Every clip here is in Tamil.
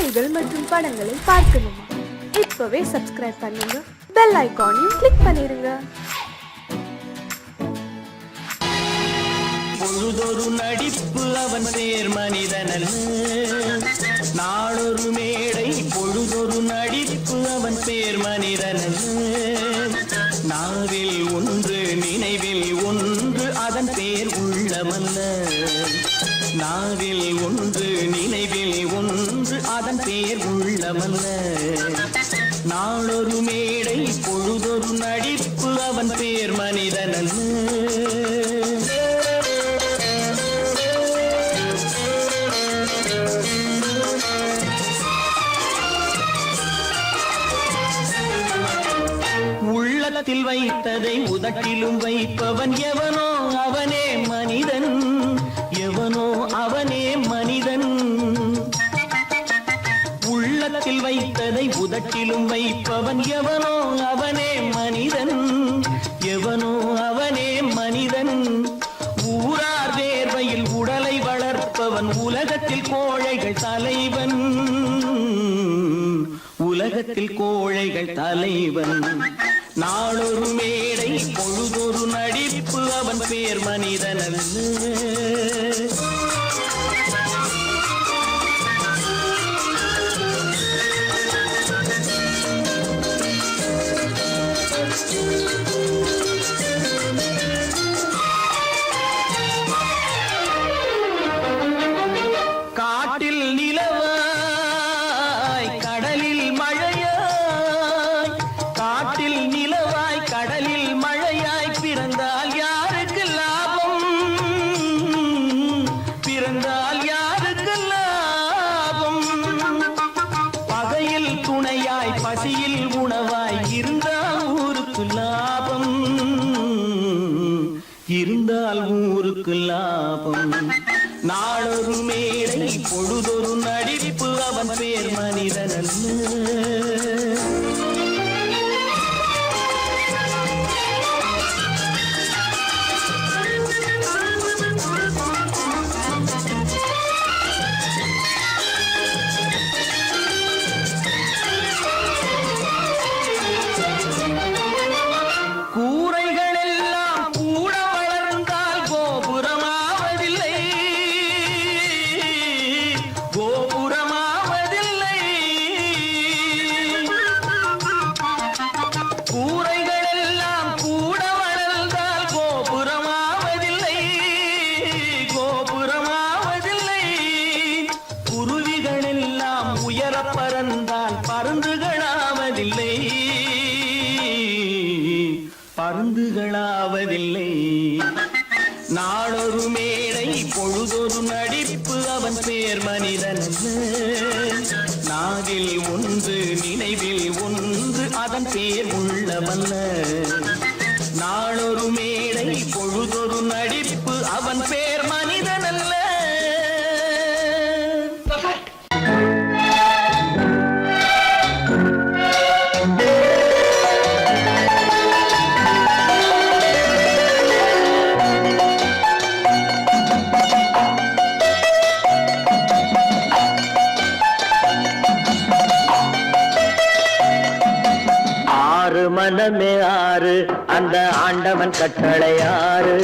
செய்திகள் மற்றும் படங்களை பார்க்கணுமா? இப்பவே சப்ஸ்கிரைப் பண்ணுங்க, பெல் ஐகானையும் கிளிக் பண்ணிருங்க. பொழுதொரு நடிப்பு அவன் பேர் மனிதனல்ல, நாளொரு மேடை பொழுதொரு நடிப்பு அவன் பேர் மனிதனல்ல. நாவில் ஒன்று நினைவில் ஒன்று அதன் பேர் உள்ளமல்ல. நாவில் ஒன்று நினைவில் ஒன்று அதன் பேர் உள்ளமல்ல. நாளொரு மேடை பொழுதொரு நடிப்பு அவன் பேர் மனிதனல்ல. உள்ளத்தில் வைத்ததை உதட்டிலும் வைப்பவன் எவனோ அவனே மனிதன், எவனோ அவனே மனிதன். உள்ளத்தில் வைத்ததை உதட்டிலும் வைப்பவன் எவனோ அவனே மனிதன், எவனோ அவனே மனிதன். ஊரார் வேர்வையில் உடலை வளர்ப்பவன் உலகத்தில் கோழைகள் தலைவன், உலகத்தில் கோழைகள் தலைவன். நாளொரு மேடை பொழுதொரு நடிப்பு அவன் பேர் மனிதனல்ல. காட்டில் நிலவாய் கடலில் மழையாய், காட்டில் நிலவாய் கடலில் மழையாய் பிறந்தால் யாருக்கு லாபம், பிறந்தால் யாருக்கு லாபம். பகையில் துணையாய் பசியில் உணவாய் இருந்தால் ஊருக்கு லாபம், இருந்தால் ஊருக்கு லாபம். நாளொரு மேடை பொழுதொரு நடிப்பு அவன் பேர் மனிதனல்ல. பறந்தால் பருந்துகளாவதில்லை, பருந்துகளாவதில்லை. நாளொரு மேடை பொழுதொரு நடிப்பு அவன் பேர் மனிதனல்ல. நாவில் ஒன்று நினைவில் ஒன்று அதன் பேர் உள்ளமல்ல. நாளொரு மேடை பொழுதொரு நடிப்பு அவன் பேர் மனிதனல்ல. மனமே ஆறு அந்த ஆண்டவன் கட்டளை ஆறு,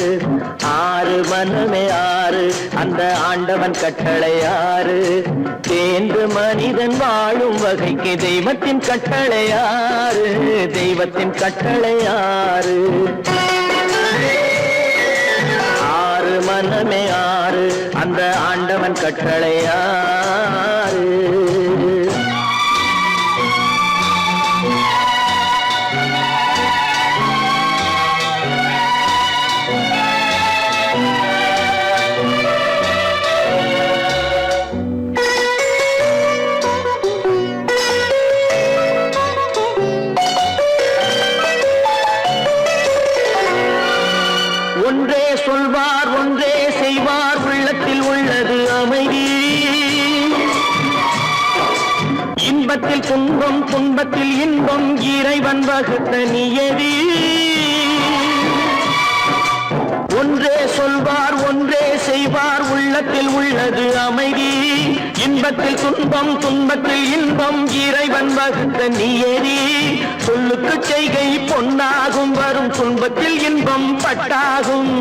ஆறு மனமே ஆறு அந்த ஆண்டவன் கட்டளை ஆறு. தேர்ந்து மனிதன் வாழும் வகைக்கு தெய்வத்தின் கட்டளை ஆறு, தெய்வத்தின் கட்டளை ஆறு. ஆறு மனமே ஆறு அந்த ஆண்டவன் கட்டளை ஆறு. ஒன்றே சொல்வார் ஒன்றே செய்வார், உள்ளத்தில் உள்ளது அமைதி. இன்பத்தில் துன்பம் துன்பத்தில் இன்பம் இறைவன் வகுத்த நியதி. ஒன்றே சொல்வார் ஒன்றே செய்வார், உள்ளத்தில் உள்ளது அமைதி. இன்பத்தில் துன்பம் துன்பத்தில் இன்பம் இறைவன் வகுத்த நீயேறி சொல்லுக்கு செய்கை பொன்னாகும் வரும் துன்பத்தில் இன்பம் பட்டாகும்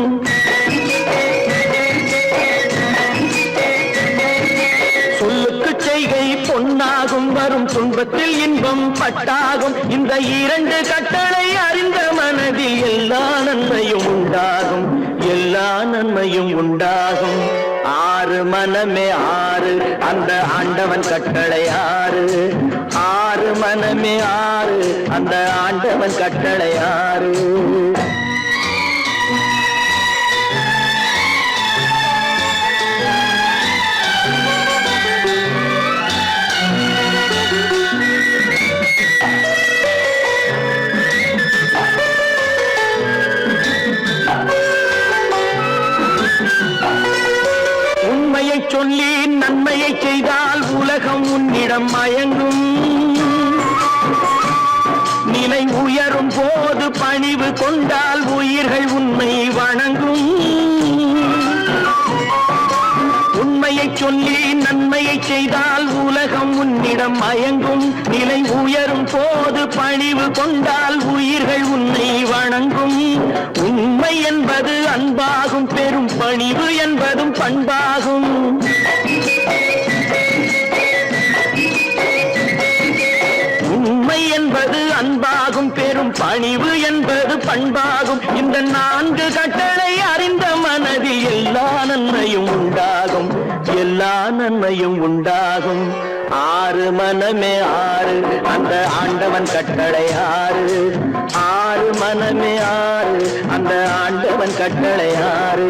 சொல்லுக்கு செய்கை பொன்னாகும் வரும் துன்பத்தில் இன்பம் பட்டாகும் இந்த இரண்டு கட்டளை அறிந்த மனதில் எல்லா நன்மையும் உண்டாகும் எல்லா நன்மையும் உண்டாகும் ஆறு மனமே ஆறு அந்த ஆண்டவன் கட்டளை ஆறு ஆறு மனமே ஆறு அந்த ஆண்டவன் கட்டளை ஆறு சொல்லி நன்மையை செய்தால் உலகம் உன்னிடம் மயங்கும் நிலை உயரும் போது பணிவு கொண்டால் உயிர்கள் உன்னை வணங்கும் உண்மையை சொல்லி நன்மையை செய்தால் உலகம் உன்னிடம் மயங்கும் நிலை உயரும் போது பணிவு கொண்டால் உயிர்கள் உன்னை வணங்கும் உண்மை என்பது அன்பாகும் பெரும் பணிவு என்பதும் பண்பாகும் உண்மை என்பது அன்பாகும் பெரும் பணிவு என்பது பண்பாகும் இந்த நான்கு கட்டளை அறிந்த மனதில் எல்லா நன்மையும் உண்டாகும் எல்லா நன்மையும் உண்டாகும் ஆறு மனமே ஆறு அந்த ஆண்டவன் கட்டளை ஆறு ஆறு மனமே ஆறு அந்த ஆண்டவன் கட்டளை ஆறு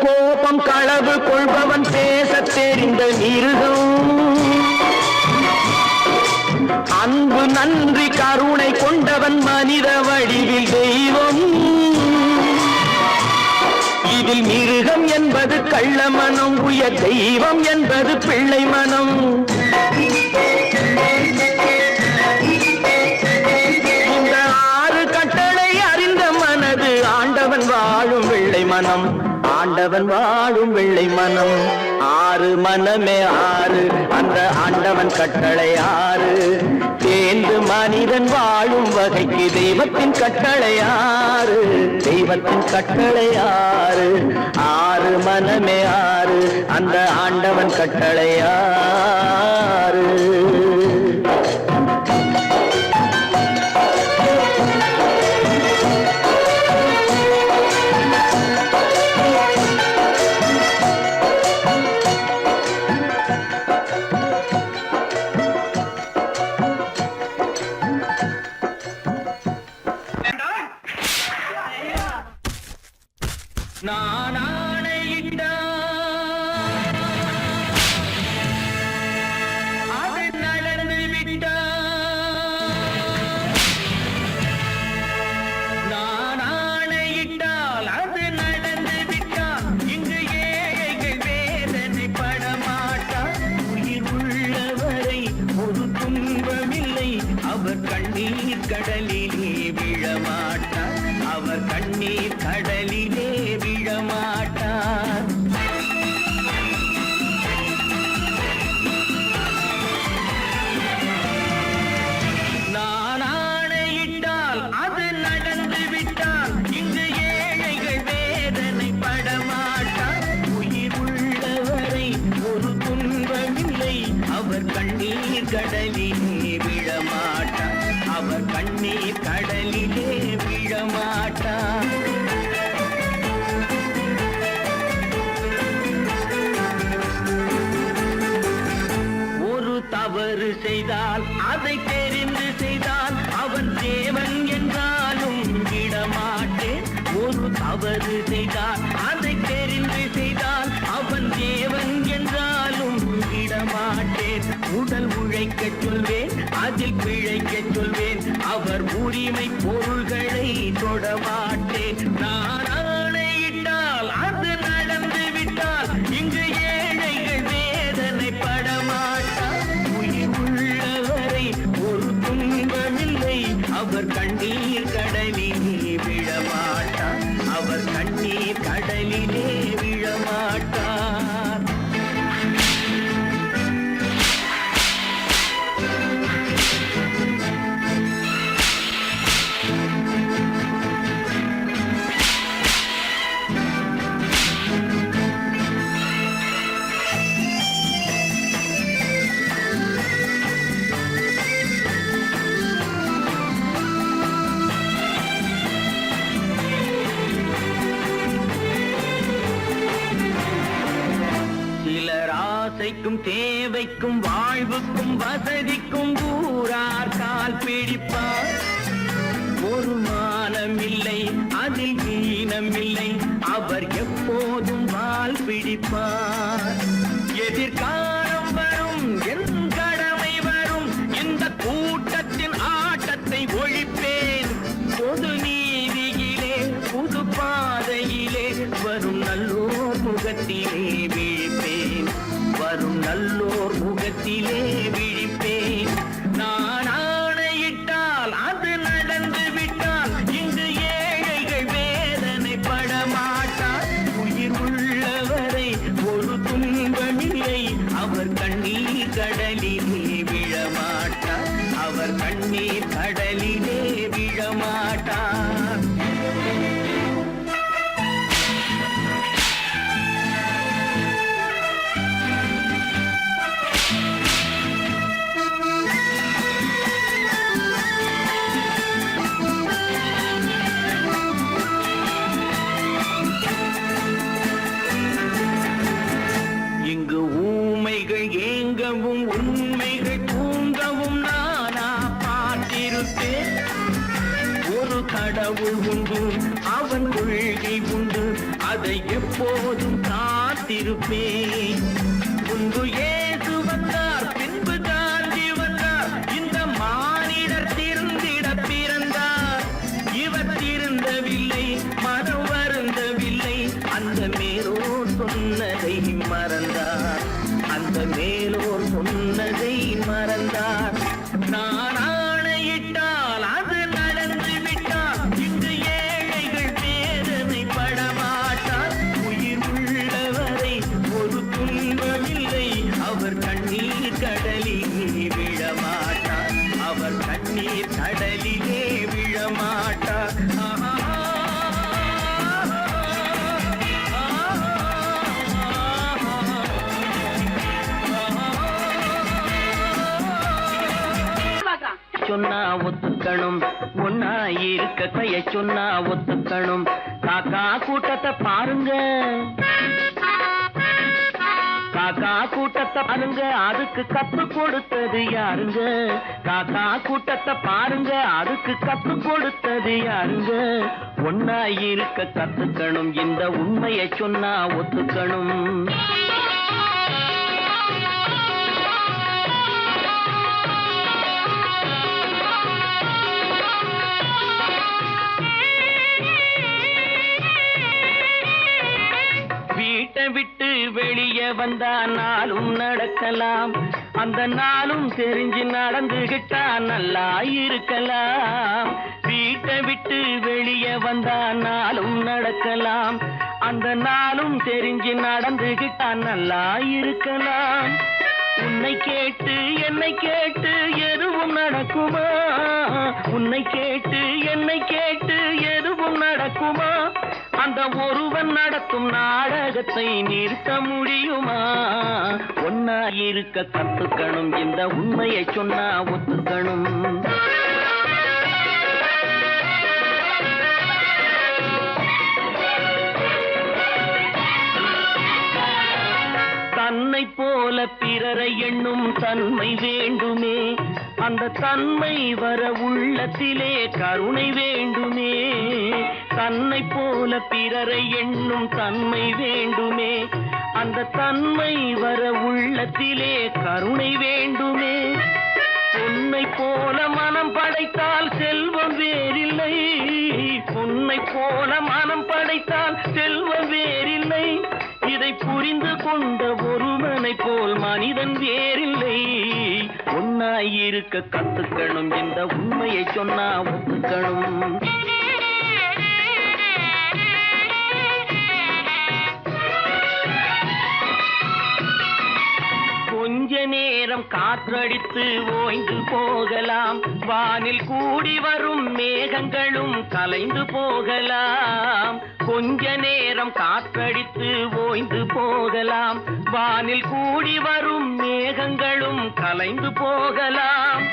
கோபம் களவு கொள்பவன் பேச தெரிந்த மிருகம் அன்பு நன்றி கருணை கொண்டவன் மனித வடிவில் தெய்வம் இதில் மிருகம் என்பது கள்ள மனம் உயர் தெய்வம் என்பது பிள்ளை மனம் இந்த ஆறு கட்டளை அறிந்த மனது ஆண்டவன் வாழும் வெள்ளை மனம் ஆண்டவன் வாழும் வெள்ளை மனம் ஆறு மனமே ஆறு அந்த ஆண்டவன் கட்டளை ஆறு தேர்ந்து மனிதன் வாழும் வகைக்கு தெய்வத்தின் கட்டளை ஆறு தெய்வத்தின் கட்டளை ஆறு ஆறு மனமே ஆறு அந்த ஆண்டவன் கட்டளை ஆறு நான் ஆணையிட்டால் அது நடந்து விட்டால் நான் ஆணையிட்டால் அது நடந்து விட்டால் இங்கு ஏழைகள் வேதனை படமாட்டார் உயிர் உள்ளவரை ஒரு துன்பமில்லை அவர் கண்ணீர் கடலிலே விழமாட்டார் அவர் கண்ணீர் கடலிலே விழமாட்டார் நான் ஆணையிட்டால் அது நடந்து விட்டால் இங்கு ஏழைகள் வேதனை படமாட்டார் உயிர் உள்ளவரை ஒரு துன்பமில்லை அவர் கண்ணீர் கடலிலே விழமாட்டார் அவர் கண்ணீர் கடலிலே விழமாட்டார் தவறு செய்தால் அதை தெரிந்து செய்தால் அவன் தேவன் என்றாலும் விடமாட்டேன் ஒரு தவறு செய்தால் அதை தெரிந்து செய்தால் அவன் தேவன் என்றாலும் விடமாட்டேன் உடல் உழைக்க சொல்வேன் அதில் பிழைக்க சொல்வேன். அவர் உரிமை பொருள்களை தொடமாட்டேன். நான் ஆணையிட்டால் அது நடந்து விட்டால் இங்கு ஏழைகள் வேதனை படமாட்டார். உயிர் உள்ளவரை ஒரு துன்பமில்லை. அவர் கண்ணீர் கடலிலே விழமாட்டார். அவர் கண்ணீர் கடலிலே விழமாட்டார். ஆசைக்கும் தேவைக்கும் வாழ்வுக்கும் வசதிக்கும் ஊரார் கால் பிடிப்பார். ஒரு மானம் இல்லை, அதில் ஈனம் இல்லை. அவர் எப்போதும் வால் பிடிப்பார். எதிர்காலம் வரும், என் கடமை வரும். இந்த கூட்டத்தின் ஆட்டத்தை ஒழிப்பேன். பொது நீதியிலே புது பாதையிலே வரும் நல்லோர் முகத்திலே விழிப்பேன். வரும் நல்லோர் முகத்திலே விழிப்பேன். நான் ஆணையிட்டால் அது நடந்து விட்டால் இங்கு ஏழைகள் வேதனை படமாட்டார். உயிர் உள்ளவரை ஒரு துன்பமில்லை. அவர் கண்ணீர் கடலிலே விழமாட்டார். அவர் கண்ணீர் கடலிலே விழமாட்டார். இங்கு ஊமைகள் ஏங்கவும் உண்மைகள் தூங்கவும் நானா பார்த்திருப்பேன். ஒரு கடவுள் உண்டு, அவன் கொள்கை உண்டு. அதை எப்போதும் காத்திருப்பேன். முன்பு இயேசு வந்தார், பின்பு காந்தி வந்தார். இந்த மானிடர் திருந்திட பிறந்தார். இவர் திருந்தவில்லை, மனம் வருந்தவில்லை. அந்த மேலோர் சொன்னதை மறந்தார். அந்த மேலோர் சொன்னதை மறந்தார். நான் ஆணையிட்டால் அது நடந்து விட்டால் இங்கு ஏழைகள் வேதனை படமாட்டார். உயிர் உள்ளவரை ஒரு துன்பமில்லை. அவர் கண்ணீர் கடலிலே விழமாட்டார். அவர் கண்ணீர் கடலிலே விழமாட்டார். சொன்னா ஒத்துக்கணும், ஒன்னா இருக்க கைய சொன்னா ஒத்துக்கணும். காக்கா கூட்டத்தை பாருங்க, காக்கா கூட்டத்தை பாருங்க. அதுக்கு கத்து கொடுத்தது யாருங்க? காக்கா கூட்டத்தை பாருங்க, அதுக்கு கத்து கொடுத்தது யாருங்க? ஒன்னா இருக்க கத்துக்கணும், இந்த உண்மையை சொன்னா ஒத்துக்கணும். வீட்டை விட்டு வெளியே வந்தா நாளும் நடக்கலாம். அந்த நாளும் தெரிஞ்சு நடந்துகிட்டா நல்லா இருக்கலாம். வீட்டை விட்டு வெளியே வந்தா நாளும் நடக்கலாம். அந்த நாளும் தெரிஞ்சு நடந்துகிட்டா நல்லா இருக்கலாம். உன்னை கேட்டு என்னை கேட்டு எதுவும் நடக்குமா? உன்னை கேட்டு என்னை கேட்டு எதுவும் நடக்குமா? அந்த ஒருவன் நடத்தும் நாடகத்தை நிறுத்த முடியுமா? ஒன்னா இருக்க கத்துக்கணும், இந்த உண்மையை சொன்னா ஒத்துக்கணும். தன்னை போல பிறரை எண்ணும் தன்மை வேண்டுமே. அந்த தன்மை வர உள்ளத்திலே கருணை வேண்டுமே. தன்னை போல பிறரை எண்ணும் தன்மை வேண்டுமே. அந்த தன்மை வர உள்ளத்திலே கருணை வேண்டுமே. பொன்னை போல மனம் படைத்தால் செல்வம் வேறில்லை, பொன்னை போல மனம் படைத்தால் செல்வம் வேறில்லை, இதை புரிந்து கொண்ட ஒருவனை போல் மனிதன் வேறில்லை. ஒன்னாயிருக்க கத்துக்கணும், இந்த உண்மையை சொன்னா ஒத்துக்கணும். கொஞ்ச நேரம் காற்றடித்து ஓய்ந்து போகலாம், வானில் கூடி வரும் மேகங்களும் கலைந்து போகலாம். கொஞ்ச நேரம் காற்றடித்து ஓய்ந்து போகலாம், வானில் கூடி வரும் மேகங்களும் கலைந்து போகலாம்.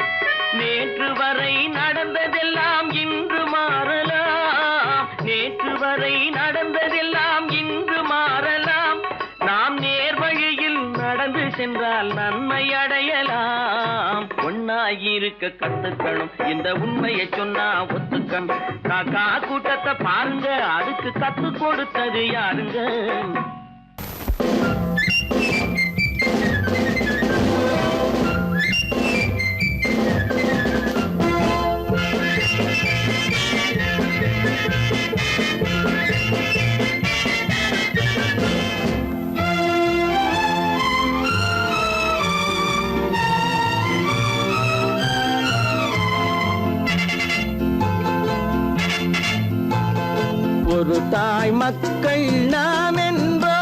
நேற்று வரை நடந்ததெல்லாம் இன்று மாறலாம், நேற்று வரை நடந்ததெல்லாம் இன்று மாறலாம். நாம் நேர்வழியில் நடந்து சென்றால் நன்மை அடையலாம். ஒன்னாயிருக்க கத்துக்கணும், இந்த உண்மையை சொன்னா ஒத்துக்கணும். காக்கா கூட்டத்தை பாருங்க, அதுக்கு கத்து கொடுத்தது யாருங்க? ஒரு தாய் மக்கள் நாம் என்போம்,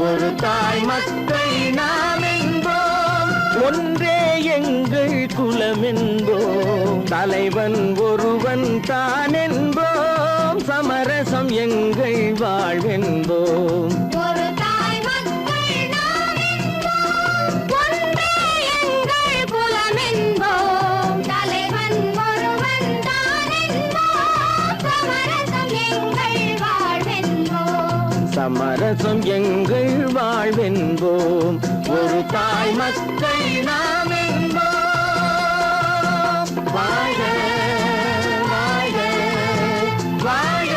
ஒரு தாய் மக்கள் நாம் என்போம், ஒன்றே எங்கள் குலம் என்போம், தலைவன் ஒருவன் தான் என்போம், சமரசம் எங்கள் வாழ்வென்போம். சமரசம் எங்கள் வாழ்வென்போம், ஒரு தாய் மக்கள் நாம் என்போம். வாழ்க வாழ்க வாழ்க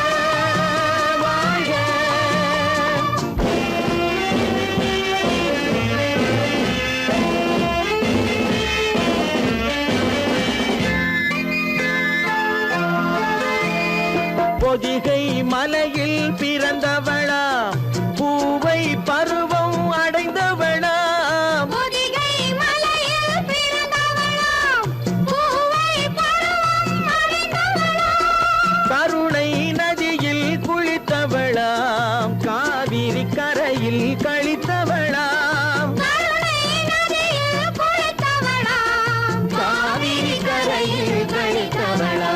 வாழ்க. பொதிகை மலையில் பிறந்தவளா, பூவை பருவம் அடைந்தவளா, பொதிகை மலையில் பிறந்தவளா, பூவை பருவம் அடைந்தவளா, கருணை நதியில் குளித்தவளா, காவிரி கரையில் கழித்தவளா, கருணை நதியில் குளித்தவளா, காவிரி கரையில் கழித்தவளா.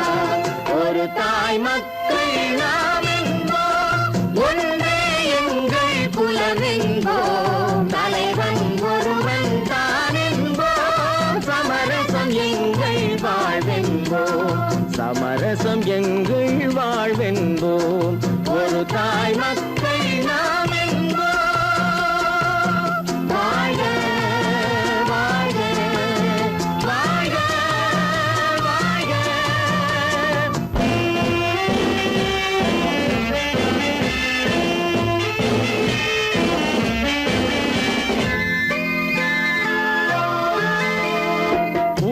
ஒரு தாய் மக்கள் நாம் என்போம், ஒன்றே எங்கள் குலம் என்போம், தலைவன் ஒருவன் தான் என்போம், சமரசம் எங்கள் வாழ்வென்போம், சமரசம் எங்கள் வாழ்வென்போம், ஒரு தாய் மக்கள் நாம் என்போம். வாழ்க வாழ்க வாழ்க வாழ்க.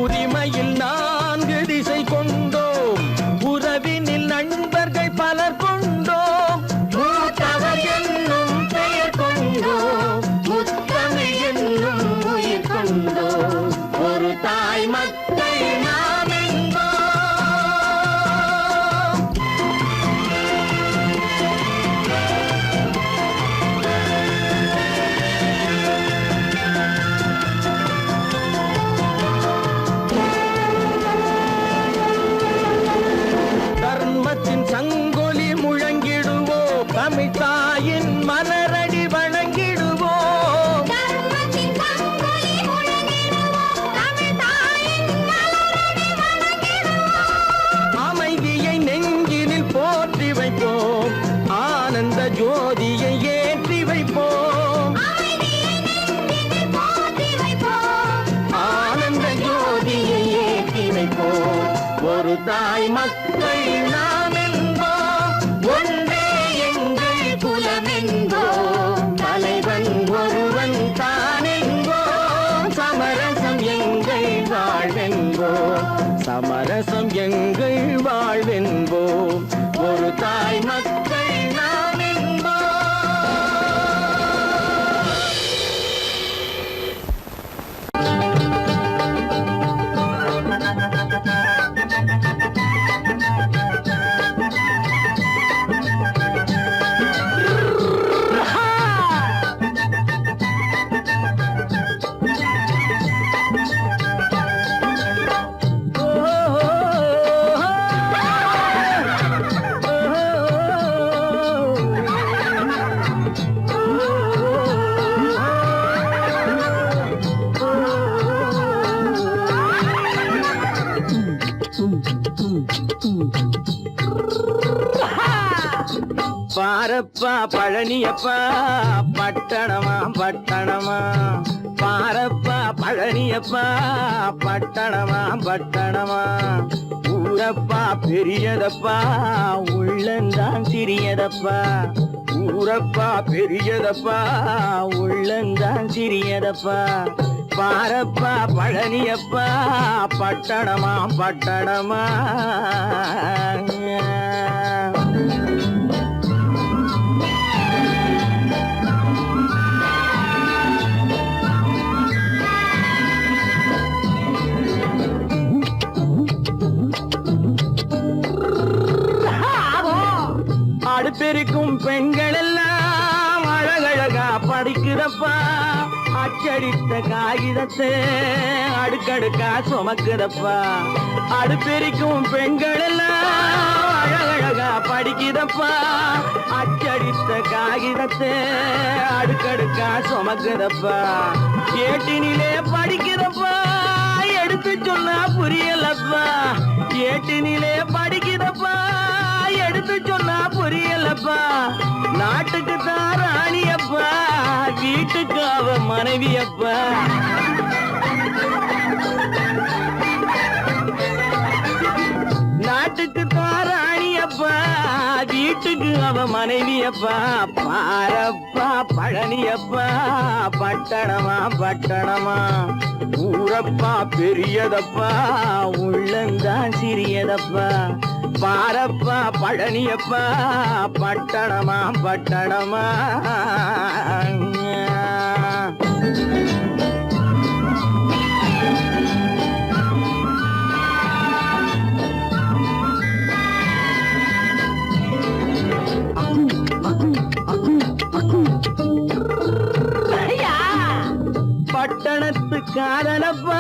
உரிமையில் 4 திசை கொண்டோம், உறவினில் நண்பர்கள் பலர் கொண்டோம், மூத்தவர் என்னும் பெயர் கொண்டோம், முத்தமிழ் என்னும் உயிர் கொண்டோம், ஒரு தாய் மக்கள் நாம் என்போம். தர்மத்தின் சங்கொலி முழங்கிடுவோம், தமிழ் தாயின் மலரடி வணங்கிடுவோம், தர்மத்தின் சங்கொலி முழங்கிடுவோம், தமிழ் தாயின் மலரடி வணங்கிடுவோம், அமைதியை நெஞ்சினில் போற்றி வைப்போம், ஆனந்த ஜோதியை ஏற்றி வைப்போம், அமைதியை நெஞ்சினில் போற்றி வைப்போம், ஆனந்த ஜோதியை ஏற்றி வைப்போம், ஒரு தாய் மக்கள் நாம் என்போம், ஒன்றே எங்கள் குலம் என்போம், தலைவன் ஒருவன் தான் என்போம், சமரசம் தாய் மக்கள் நாம் என்போம். பாரப்பா பழனியப்பா பட்டணமா பட்டணமா பாரப்பா பழனியப்பா பட்டணமா பட்டணமா ஊரப்பா பெரியதப்பா உள்ளந்தான் சிறியதப்பா ஊரப்பா பெரியதப்பா உள்ளந்தான் சிறியதப்பா பாரப்பா பழனியப்பா பட்டணமா பட்டணமா அடுப்பெருக்கும் பெண்கள் எல்லாம் அழகழகா படிக்குதப்பா அச்சடித்த காகிதத்தை அடுக்கடுக்கா சுமக்குதப்பா அடுப்பெருக்கும் பெண்கள் எல்லாம் அழகழகா படிக்குதப்பா அச்சடித்த காகிதத்தை அடுக்கடுக்கா சுமக்குதப்பா ஏட்டினிலே படிக்குதப்பா எடுத்து சொன்னா புரியலப்பா ஏட்டினிலே படிக்குதப்பா எடுத்து சொன்னா புரியலப்பா நாட்டுக்கு தான் ராணியப்பா வீட்டுக்கு அவ மனைவியப்பா நாட்டுக்கு தான் ராணியப்பா வீட்டுக்கு அவ மனைவியப்பா பாரப்பா பழனியப்பா பட்டணமா பட்டணமா ஊரப்பா பெரியதப்பா உள்ளந்தான் சிறியதப்பா பாரப்பா பழனியப்பா பட்டணமா பட்டணமா பட்டணத்து காதலப்பா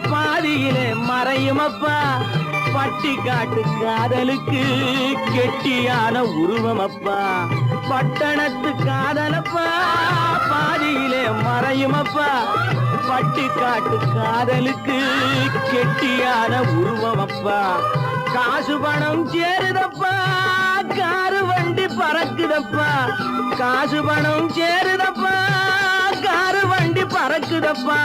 பாதியிலே மறையுமப்பா பட்டி காட்டு காதலுக்கு கெட்டியான உருவமப்பா பட்டணத்து காதலப்பா பாதியிலே மறையுமப்பா பட்டி காட்டு காதலுக்கு கெட்டியான உருவமப்பா காசு பணம் சேருதப்பா காரு வண்டி பறக்குதப்பா காசு பணம் சேருதப்பா காரு வண்டி பறக்குதப்பா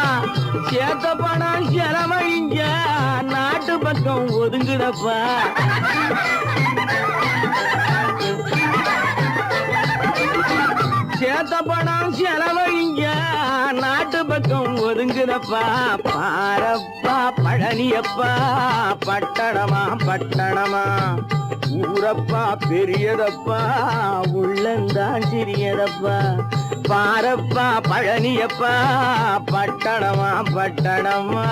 சேத்த பணம் செலவழிஞ்ச நாட்டு பக்கம் ஒதுங்குதப்பா சேத்த பணம் செலவழிஞ்ச நாட்டு பக்கம் ஒதுங்குதப்பா பாரப்பா பழனியப்பா பட்டணமா பட்டணமா ஊரப்பா பெரியதப்பா உள்ளந்தான் சிறியதப்பா பாரப்பா பழனியப்பா பட்டணமா பட்டணமா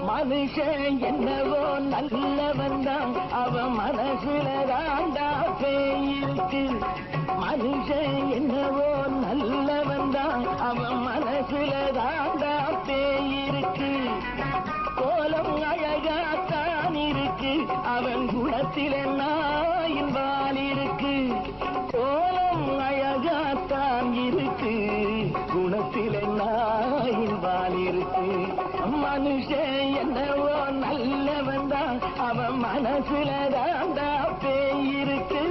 மனுஷன் என்னவோ நல்லவன் தான் அவன் மனசுல தாண்டா பேயிருக்கு மனுஷன் என்னவோ நல்லவன் தான் அவன் மனசுல தாண்டா பேயிருக்கு கோலம் அழகாத்தான் இருக்கு அவன் குணத்தில நாயின் வால் இருக்கு கோலம் அழகாத்தான் இருக்கு இருக்கு, குணத்தில நாயின் வால் இருக்கு. மனுஷன் என்னவோ நல்லவன் தான், அவன் மனசுல தாண்டா பேய் இருக்கு.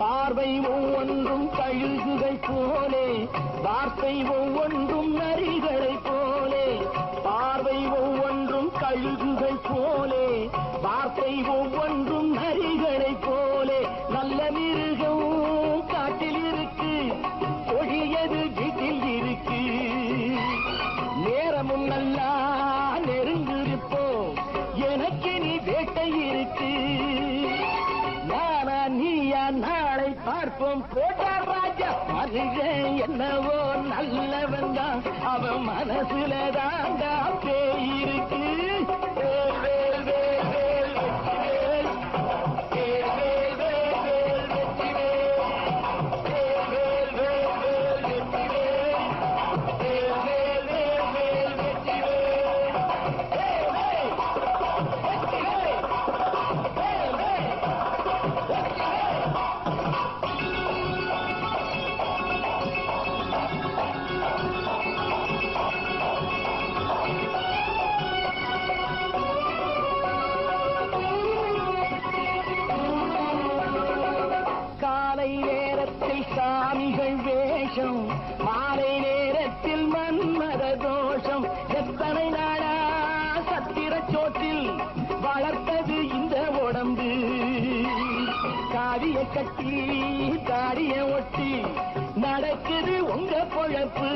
பார்வை ஒவ்வொன்றும் கழுகுகள் போலே, வார்த்தை ஒவ்வொன்றும் நரிகளை போலே. பார்வை ஒவ்வொன்றும் கழுகுகள் போலே, வார்த்தை ஒவ்வொன்றும் நரிகளை போலே. நல்ல மிருகம் காட்டில் இருக்கு, கொடியது வீட்டில் இருக்கு. நேரமும் நல்லா நெருங்கிருப்போம், எனக்கு நீ வேட்டை இருக்கு. நானா நீயா நாளை பார்ப்போம் போட்டா ராஜா. மனுஷன் என்னவோ நல்லவன் தான், அவன் மனசுல தாண்டா பேய் இருக்கு. வேல் வேல் வேல் வேல் வெற்றிவேல், வேல் வேல் வேல் வேல் வெற்றிவேல், வேல் வேல் வேல் வேல் வெற்றிவேல், வேல் வேல் வேல் வேல் வெற்றிவேல், வேல் வேல் வெற்றிவேல், வேல் வேல். காலை நேரத்தில் சாமிகள் வேஷம், மாலை நேரத்தில் மன்மத தோஷம். எத்தனை நாளா சத்திர சோற்றில் வளர்த்தது இந்த உடம்பு. காவிய கட்டி தாடிய ஒட்டி நடக்குது உங்க பொழப்பு.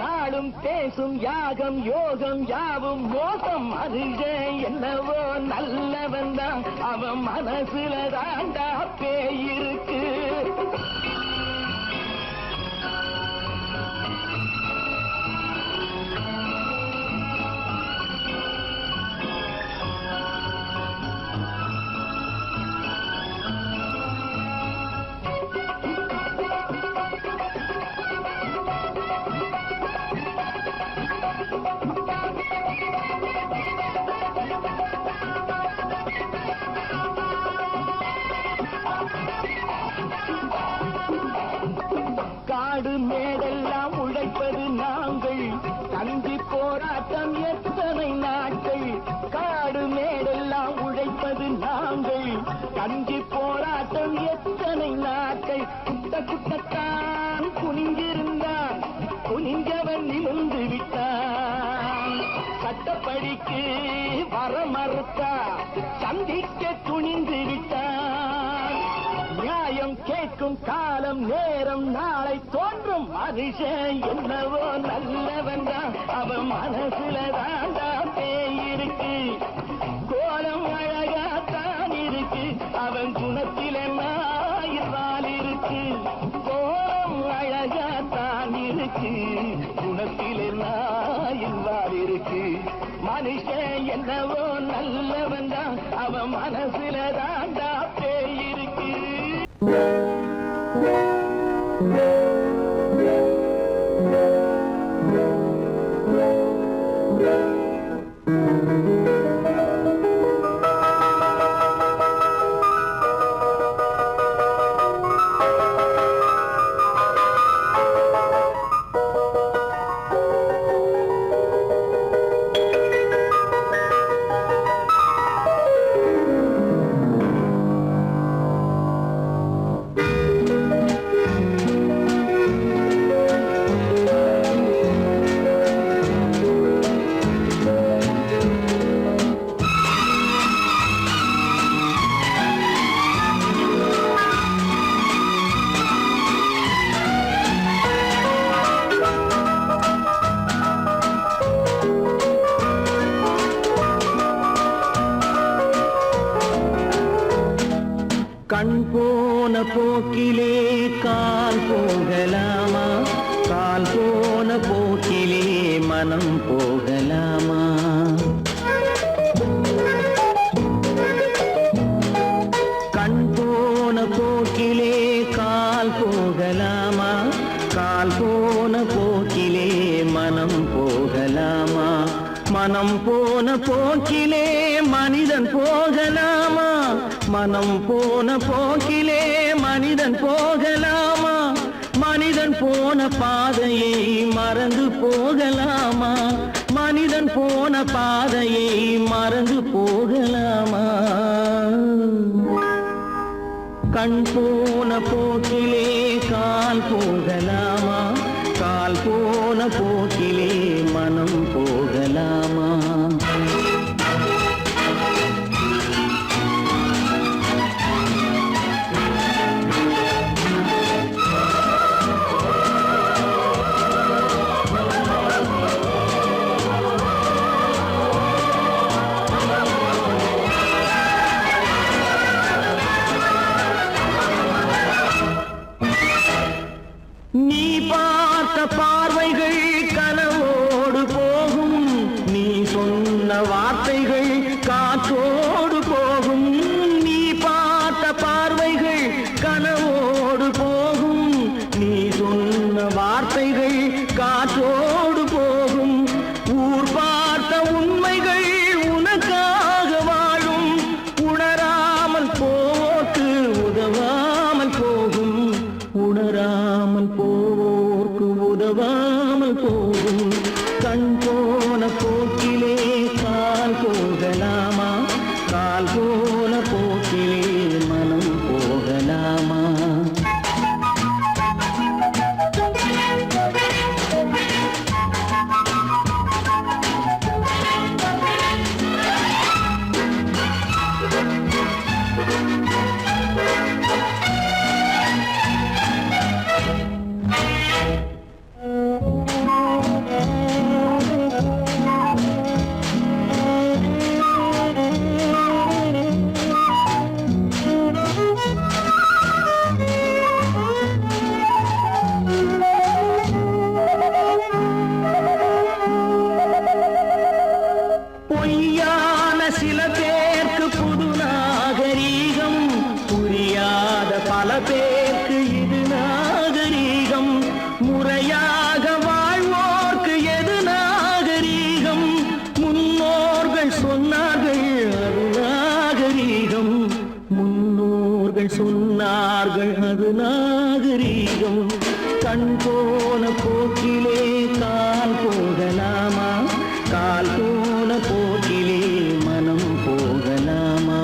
நாளும் பேசும் யாகம் யோகம் யாவும் மோசம். மனுஷன் என்னவோ நல்லவன் தான், அவன் மனசுல தாண்டா பேய் இருக்கு. காடு மேடெல்லாம் உழைப்பது நாங்கள், கஞ்சி போராட்டம் எத்தனை நாட்கள். காடு மேடெல்லாம் உழைப்பது நாங்கள், கஞ்சி போராட்டம் எத்தனை நாட்கள். குட்ட குட்டத்தான் குனிஞ்சிருந்தான், குனிஞ்சவன் நிமிர்ந்து விட்டான். சட்டப்படிக்கு வர மறுத்தா, சந்திக்க துணிந்து விட்டான். நியாயம் கேட்கும் காலம் நேரம் நாளை தோன்றும். மனுஷன் என்னவோ நல்லவன் தான், அவன் மனசுல தாண்டா பேய் இருக்கு. கோலம் அழகாத்தான் இருக்கு, அவன் குணத்தில நாயிரால் இருக்கு. கோலம் அழகாத்தான் இருக்கு, குணத்தில நாயிரால் இருக்கு. மனுஷன் என்னவோ நல்லவன் தான், அவன் மனசுல தாண்டா பேய் இருக்கு. கண் போன போக்கிலே கால் போகலாமா, கால் போன போக்கிலே மனம் போகலாமா. கண் போன போக்கிலே கால் போகலாமா, கால் போன போக்கிலே மனம் போகலாமா மனம் போன போக்கிலே மனிதன் போகலாமா மனம் போன போக்கிலே மனிதன் போகலாமா மனிதன் போன பாதையை மறந்து போகலாமா மனிதன் போன பாதையை மறந்து போகலாமா கண் போன போக்கிலே கால் போகலாமா கால் போன போக்கிலே மனம் போகலாமா நீ பார்த்த பார்வைகள் கனவோடு போகும் நீ சொன்ன வார்த்தைகள் காற்றோடு போகும் நீ பார்த்த பார்வைகள் கனவோடு போகும் நீ சொன்ன வார்த்தைகள் காற்றோடு போகும் ஊர் பார்த்த உண்மைகள் உனக்காக வாழும் உணராமல் போக்கு உதவாமல் போகும் உணராமல் போவோர்க்கு உதவாமல் போகும் கண் போன போக்கிலே கால் போகலாமா கால் போன போக்கிலே மனம் போகலாமா பொய்யான சில பேருக்கு புது நாகரீகம் புரியாத பல பேருக்கு இது நாகரீகம் முறையாக வாழ்வோர்க்கு எது நாகரீகம் முன்னோர்கள் சொன்னார்கள் அது நாகரீகம் முன்னோர்கள் சொன்னார்கள் அது நாகரீகம் கண் போன போக்கிலே கால் போகலாமா கால் போன போக்கிலே மனம் போகலாமா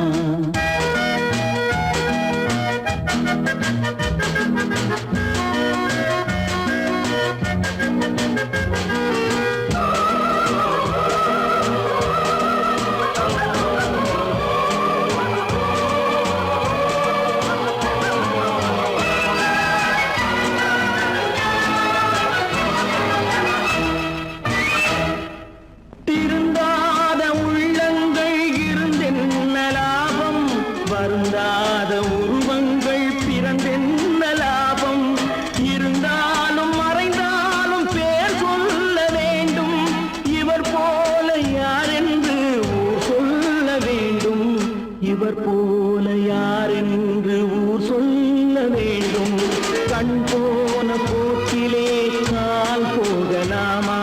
திருந்தாத உள்ளங்கள் இருந்தென்ன லாபம் வருந்தாத உருவங்கள் பிறந்தென்ன லாபம் இருந்தாலும் மறைந்தாலும் பேர் சொல்ல வேண்டும் இவர் போல யாரென்று ஊர் சொல்ல வேண்டும் இவர் போல யாரென்று ஊர் சொல்ல வேண்டும் கண் போன போக்கிலே கால் போகலாமா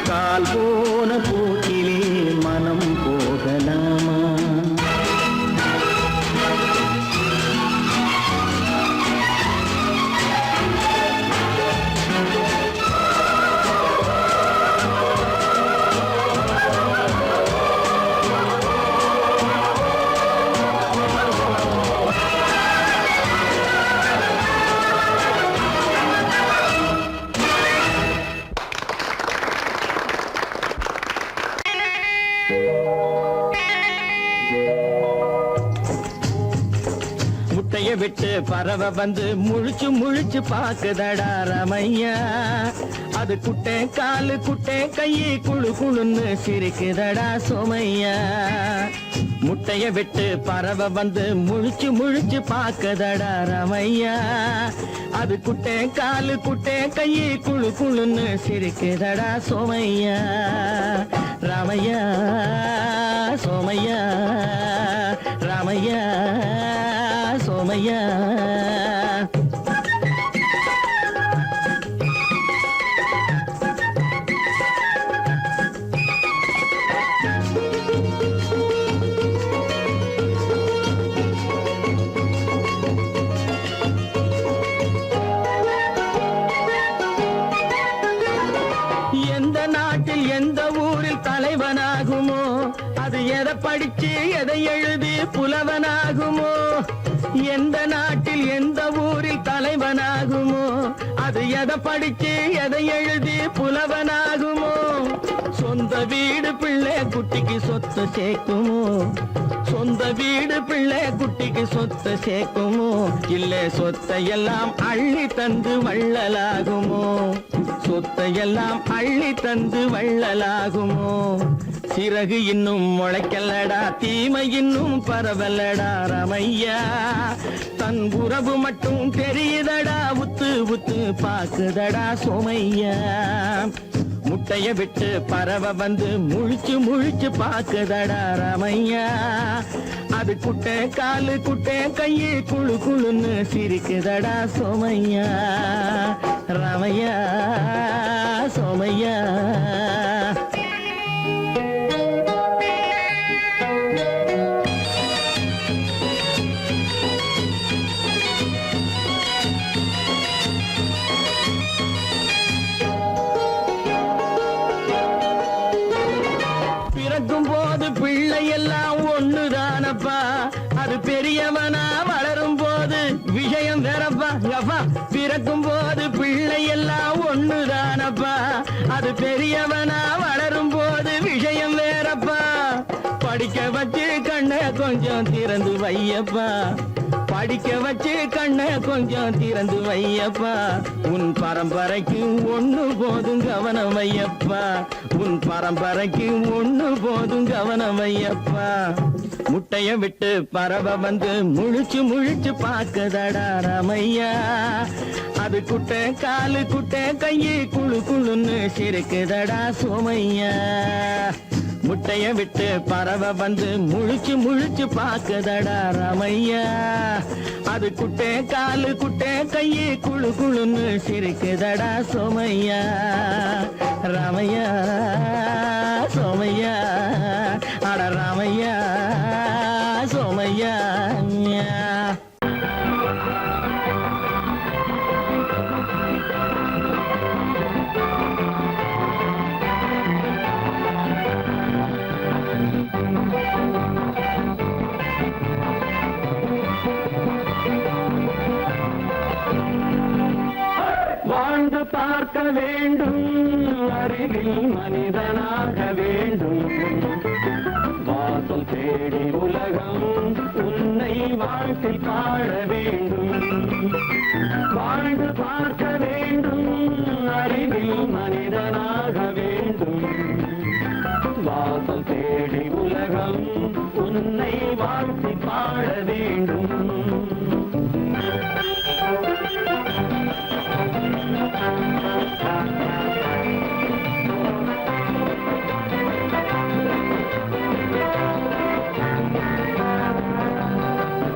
கால் போன போக்கிலே மனம் போகலாமா முட்டைய விட்டு பறவை வந்து முழிச்சு முழிச்சு பாக்குதடா ரமையா அது குட்டை காலு குட்டை கையை குழு குழுன்னு சிரிக்குதடா சோமையா முட்டைய விட்டு பறவை வந்து முழிச்சு முழிச்சு பாக்குதடா ரமையா அது குட்டை காலு குட்டை கையை குழு குழுன்னு சிரிக்குதடா சோமையா ராமையா சோமையா ராமையா சோமையா எந்த ஊரில் தலைவனாகுமோ அது எதை படிச்சு எதை எழுதி புலவனாகுமோ எந்த நாட்டில் எந்த ஊரில் தலைவனாகுமோ அது எதை படிச்சு எதை எழுதி புலவனாகுமோ சொந்த வீடு பிள்ளை குட்டிக்கு சொத்து சேர்க்குமோ சொந்த வீடு பிள்ளை குட்டிக்கு சொத்து சேர்க்குமோ இல்ல சொத்தை எல்லாம் அள்ளி தந்து வள்ளலாகுமோ சொத்தை எல்லாம் அள்ளி தந்து வள்ளலாகுமோ சிறகு இன்னும் முளைக்கல்லடா தீமை இன்னும் பரவல்லடா ரமையா தன் உறவு மட்டும் தெரியுதடா உத்து உத்து பாக்குதடா சோமையா முட்டைய விட்டு பறவை வந்து முழிச்சு முழிச்சு பாக்குதடா ரமையா அது குட்டை காலு குட்டை கையை குழு குழுன்னு சிரிக்குதடா சோமையா ரமையா சோமையா பிறக்கும் போது பிள்ளை எல்லாம் ஒண்ணுதானப்பா அது பெரியவனா வளரும் போது விஷயம் வேறப்பா அப்பா பிறக்கும் போது பிள்ளை எல்லாம் ஒண்ணுதானப்பா அது பெரியவனா வளரும் போது விஷயம் வேறப்பா படிக்க வச்சு கண்ணை கொஞ்சம் திறந்து வையப்பா படிக்க வச்சு கண்ணை கொஞ்சம் திறந்து வையப்பா உன் பரம்பரைக்கு ஒண்ணு போதும் கவனம் வையப்பா உன் பரம்பரைக்கு ஒண்ணு போதும் கவனம் வையப்பா முட்டைய விட்டு பறவை வந்து முழிச்சு முழிச்சு பாக்குதடா ரமையா அது குட்டை காலு குட்டை கையை குழு குழுன்னு சிரிக்குதடா சோமையா முட்டைய விட்டு பறவை வந்து முழிச்சு முழிச்சு பாக்குதடா ரமையா அது குட்டை காலு குட்டை கையை குழு குழுன்னு சிரிக்குதடா சோமையா ரமையா சோமையா அட ரமையா சோமையா வாழ்ந்து பார்க்க வேண்டும் அறிவில் மனிதனாக வேண்டும் வாசல் தேடி உலகம் உன்னை வாழ்த்தி பாட வேண்டும் வாழ்ந்து பார்க்க வேண்டும் அறிவில் மனிதனாக வேண்டும் வாசல் தேடி உலகம் உன்னை வாழ்த்தி பாட வேண்டும்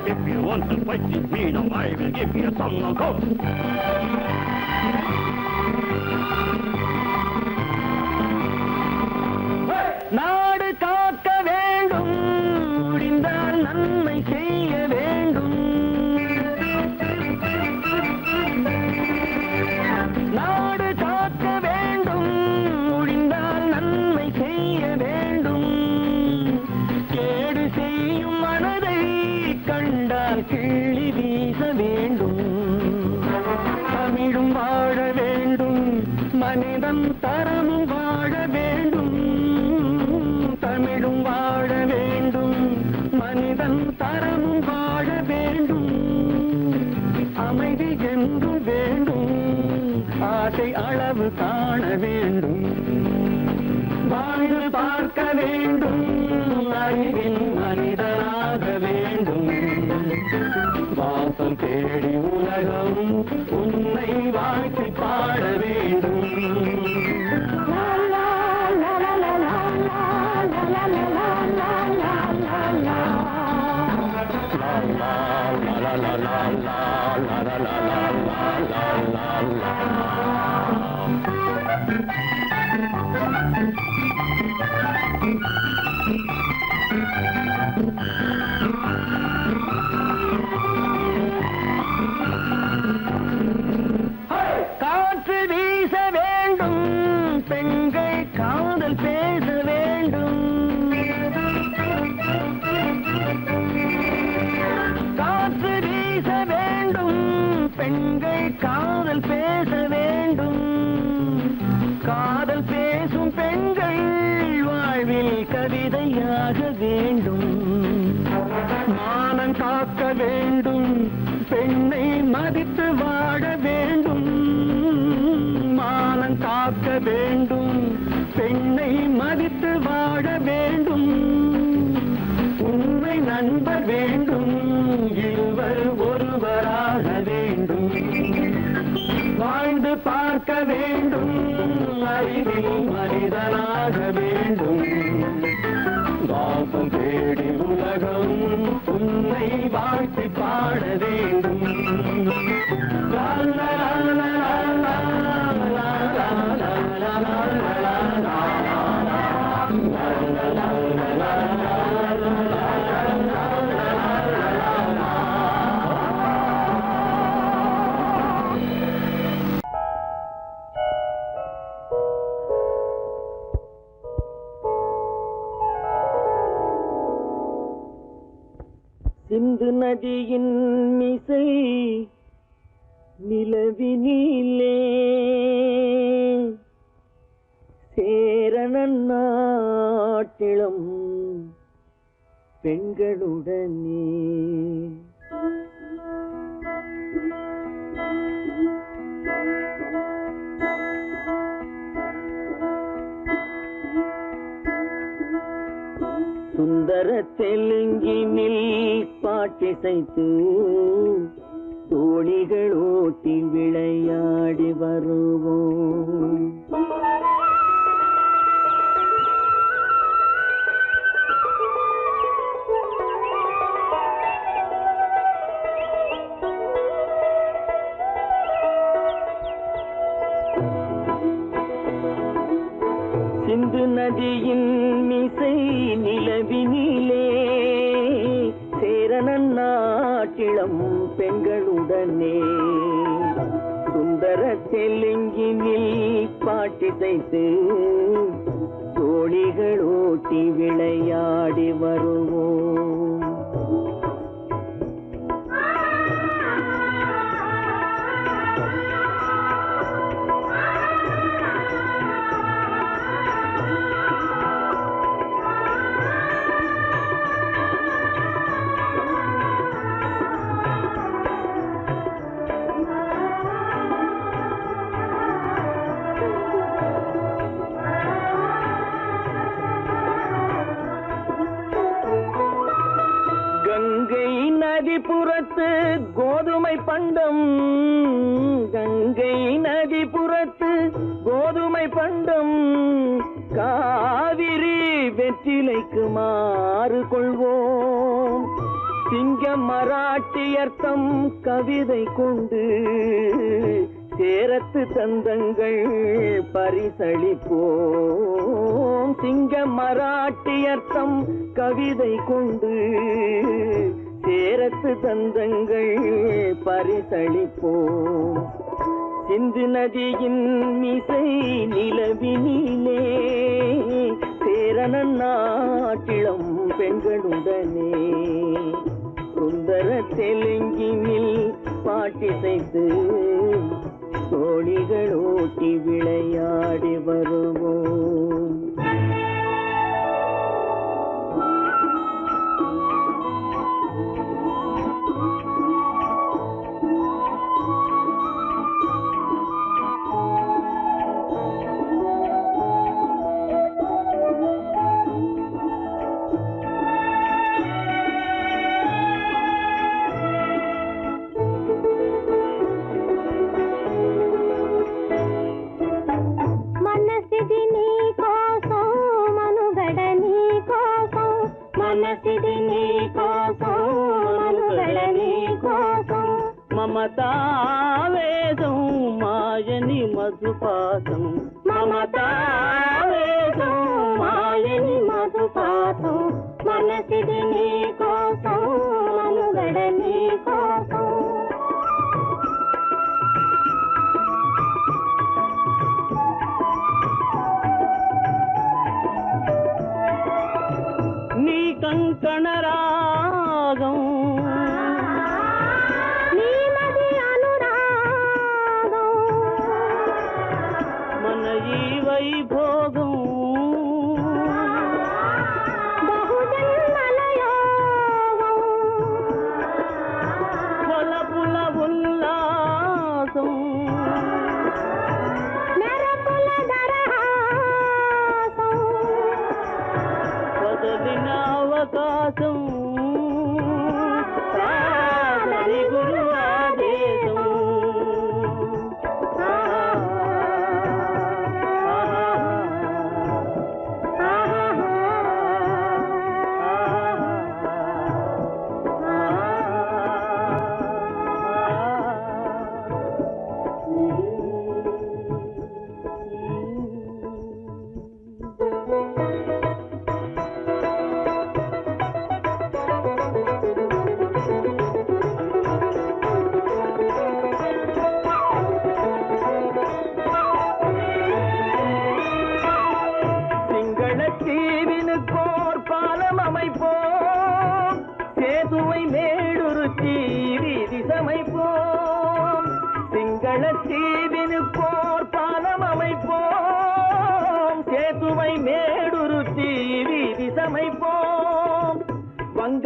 If you want to fight with me, now I will give you some knockout. நாடு காக்க வேண்டும் முடிந்தால் நன்மை செய்ய வேண்டும் நாடு காக்க வேண்டும் முடிந்தால் நன்மை செய்ய வேண்டும் கேடு செய்யும் மனதை கண்டால் கிள்ளி வீச வேண்டும் தமிழும் வாழ வேண்டும் மனிதன் தரமும் வாழ வேண்டும் தமிழும் வாழ வேண்டும் மனிதன் தரமும் வாழ வேண்டும் அமைதி என்று வேண்டும் ஆசை அளவு காண வேண்டும் வாழ்ந்து பார்க்க வேண்டும் அறிவில் மனிதனாக வேண்டும் வாசம் தேடி உலகம் உன்னை வாழ்த்தி பாட வேண்டும் காற்று வீச வேண்டும் பெண்கள் காதல் வேண்டும், பெண்ணை மதித்து வாழ வேண்டும், உண்மை நண்பர் வேண்டும், இருவர் ஒருவராக வேண்டும், வாழ்ந்து பார்க்க வேண்டும், அறிவில் மனிதனாக வேண்டும், வாசம் தேடி உலகம் உன்னை வாழ்த்தி பாட வேண்டும். லா லா லா லா லா லா லா லா லா லா லா. சிந்து நதியின் மிசை நிலவினிலே சேரணன் நாட்டிளம் பெண்களுடனே சுந்தர தெலுங்கினில் பாட்டிசைத்து தோணிகள் ஓட்டி விளையாடி வருவோம். சிந்து நதியின் மிசை நிலவினிலே சேரணன் நாட்டிளம் பெண்களுடனே சுந்தர தெலுங்கினில் பாட்டிசைத்து தோணிகள் ஓட்டி விளையாடி வருவோம். நதிபுறத்து கோதுமை பண்டம், கங்கை நதிபுறத்து கோதுமை பண்டம், காவிரி வெற்றிலைக்கு மாறு கொள்வோம். சிங்கம் மராட்டியர்த்தம் கவிதை கொண்டு சேரத்து தந்தங்கள் பரிசளிப்போம். சிங்கம் மராட்டியர்த்தம் கவிதை கொண்டு சேரத்து தந்தங்கள் பரிசளிப்போம். சிந்து நதியின் மிசை நிலவினிலே சேரணன் நாட்டிளம் பெண்களுடனே சுந்தர தெலுங்கினில் பாட்டிசைத்து தோணிகள் ஓட்டி விளையாடி வருவோம். మమతావేదం మాయని మధుపాసం, మమతావేదం మాయని మధుపాసం, మనసిది నీ కోసం మనుగడ నీ కోసం. నీ కంకణ రాగం వైభోగం బహుజన్మలయోగం వలపుల ఉల్లాసం మెరపుల ధర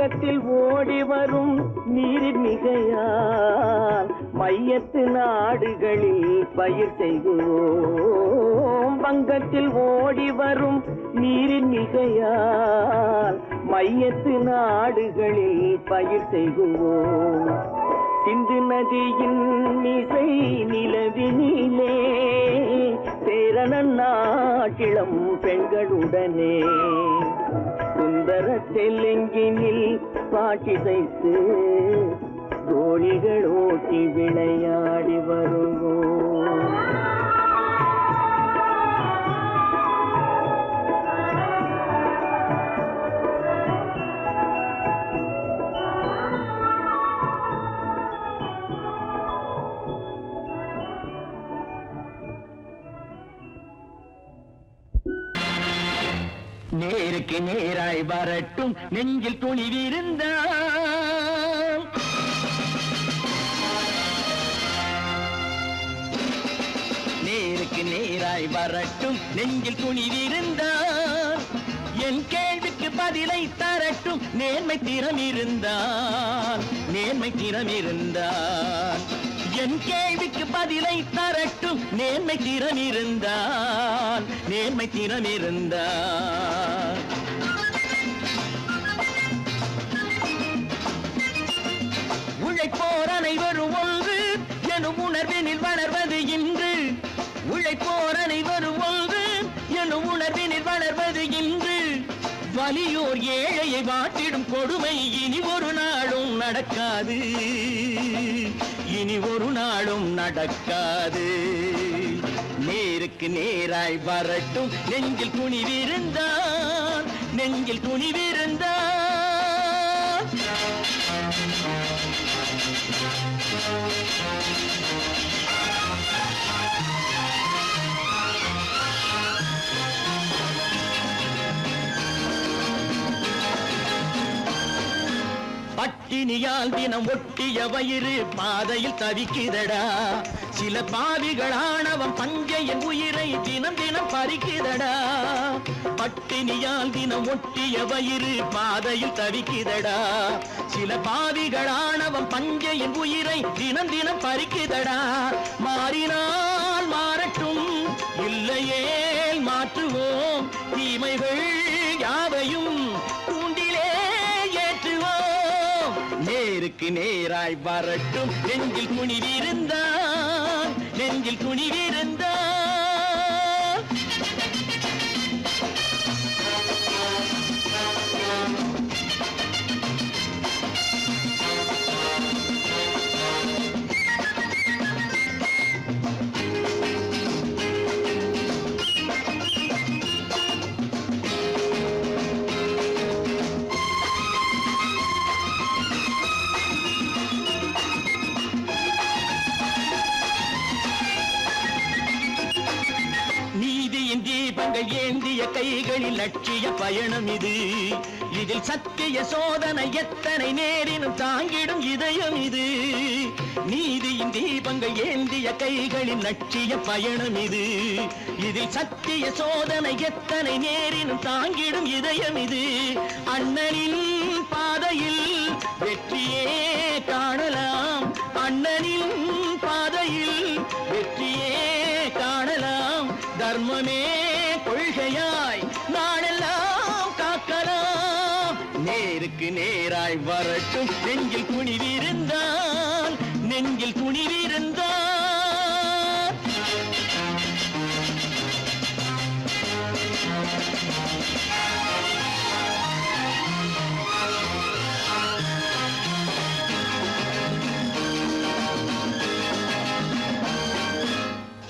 பங்கத்தில் ஓடி வரும் நீரின் மிகையால் மையத்து நாடுகளில் பயிர் செய்குவோம். பங்கத்தில் ஓடி வரும் நீரின் மிகையால் மையத்து நாடுகளில் பயிர் செய்குவோம். சிந்து நதியின் மிசை நிலவினிலே சேரணன் நாட்டிளம் பெண்களுடனே சுந்தர தெலுங்கினில் பாட்டிசைத்து தோழிகள் ஓட்டி விளையாடி வருவோம். நேருக்கு நேராய் வரட்டும் நெஞ்சில் துணிவிருந்தால், நேருக்கு நேராய் வரட்டும் நெஞ்சில் துணிவிருந்தால், என் கேள்விக்கு பதிலை தரட்டும் நேர்மை திறம் இருந்தால், நேர்மை திறம் இருந்தால். என் கேள்விக்கு பதிலை தரட்டும் நேர்மை திறம் இருந்தால், நேர்மை திறம் இருந்தால். உழைப்போர் அனைவரும் ஒன்று எனும் உணர்வினில் வளர்வது இன்று, உழைப்போர் அனைவரும் ஒன்று எனும் உணர்வினில் வளர்வது இன்று. வலியோர் ஏழையை வாட்டிடும் கொடுமை இனி ஒரு நாளும் நடக்காது, இனி ஒரு நாளும் நடக்காது. நேருக்கு நேராய் வரட்டும் நெஞ்சில் துணிவிருந்தால், நெஞ்சில் துணிவிருந்தால். பட்டினியால் தினம் ஒட்டிய வயிறு பாதையில் தவிக்குதடா, சில பாவிகள் ஆணவம் பஞ்சையின் உயிரை தினம் தினம் பறிக்குதடா. பட்டினியால் தினம் ஒட்டிய வயிறு பாதையில் தவிக்குதடா, சில பாவிகள் ஆணவம் பஞ்சையின் உயிரை தினம் தினம் பறிக்குதடா. மாறினால் மாறட்டும் இல்லையே மாற்றுவோம், தீமைகள் யாவையும் தூண்டிலே ஏற்றுவோம். நேருக்கு நேராய் வரட்டும் நெஞ்சில் துணிவிருந்தால், நெஞ்சில் துணிவிருந்தால். தீபங்கள் ஏந்திய கைகளில் லட்சிய பயணம் இது, இதில் சத்திய சோதனை எத்தனை நேரினும் தாங்கிடும் இதயம் இது. நீதியின் தீபங்கள் ஏந்திய கைகளில் லட்சிய பயணம் இது, இதில் சத்திய சோதனை எத்தனை நேரினும் தாங்கிடும் இதயம் இது. அண்ணனின் பாதையில் வெற்றியே காணலாம், அண்ணனின் பாதையில் வெற்றியே காணலாம். தர்மமே கொள்கையாய் நாளெல்லாம் காக்கலாம். நேருக்கு நேராய் வரட்டும் நெஞ்சில் துணிவிருந்தால், நெஞ்சில் துணிவிருந்தால்.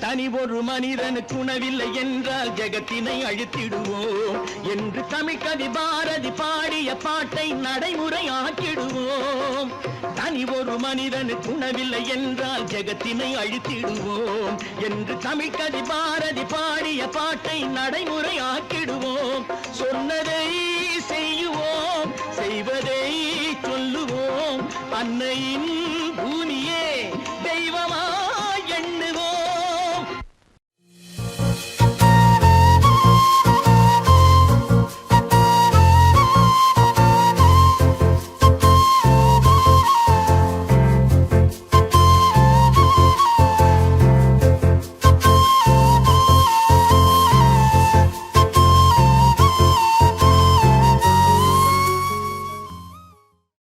தனி ஒரு மனிதனுக்கு உணவில்லை என்றால் ஜெகத்தினை அழித்திடுவோம் என்று தமிழ் கவி பாரதி பாடிய பாட்டை நடைமுறையாக்கிடுவோம். தனி ஒரு மனிதனுக்கு உணவில்லை என்றால் ஜெகத்தினை அழித்திடுவோம் என்று தமிழ் கவி பாரதி பாடிய பாட்டை நடைமுறையாக்கிடுவோம். சொன்னதை செய்யுவோம், செய்வதை சொல்லுவோம், அன்னையின்